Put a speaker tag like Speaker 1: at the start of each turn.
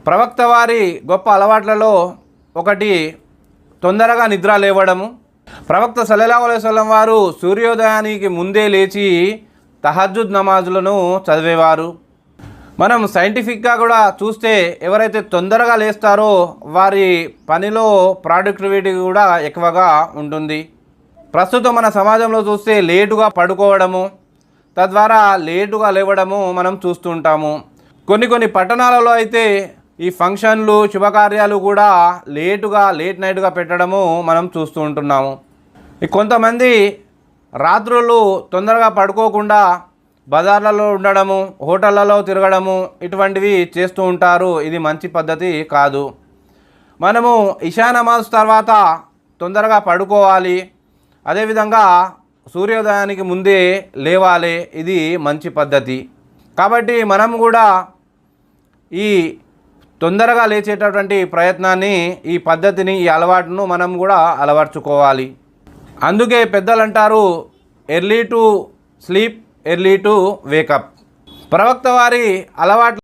Speaker 1: ప్రవక్త వారి గొప్ప అలవాట్లలో ఒకటి తొందరగా నిద్ర లేవడము. ప్రవక్త సల్లల్లాహు అలైహి వసల్లం వారు సూర్యోదయానికి ముందే లేచి తహజ్జుద్ నమాజులను చదివేవారు. మనం సైంటిఫిక్గా కూడా చూస్తే ఎవరైతే తొందరగా లేస్తారో వారి పనిలో ప్రొడక్టివిటీ కూడా ఎక్కువగా ఉంటుంది. ప్రస్తుతం మన సమాజంలో చూస్తే లేటుగా పడుకోవడము, తద్వారా లేటుగా లేవడము మనం చూస్తూ ఉంటాము. కొన్ని పట్టణాలలో అయితే ఈ ఫంక్షన్లు శుభకార్యాలు కూడా లేట్ నైట్గా పెట్టడము మనం చూస్తూ ఉంటున్నాము. కొంతమంది రాత్రులు తొందరగా పడుకోకుండా బజార్లలో ఉండడము, హోటళ్లలో తిరగడము ఇటువంటివి చేస్తూ ఉంటారు. ఇది మంచి పద్ధతి కాదు. మనము ఇషా నమాజ్ తర్వాత తొందరగా పడుకోవాలి. అదేవిధంగా సూర్యోదయానికి ముందే లేవాలి. ఇది మంచి పద్ధతి. కాబట్టి మనం కూడా ఈ తొందరగా లేచేటటువంటి ప్రయత్నాన్ని, ఈ పద్ధతిని, ఈ అలవాటును మనం కూడా అలవర్చుకోవాలి. అందుకే పెద్దలు అంటారు, early to sleep, early to wake up. ప్రవక్త వారి అలవాట్లు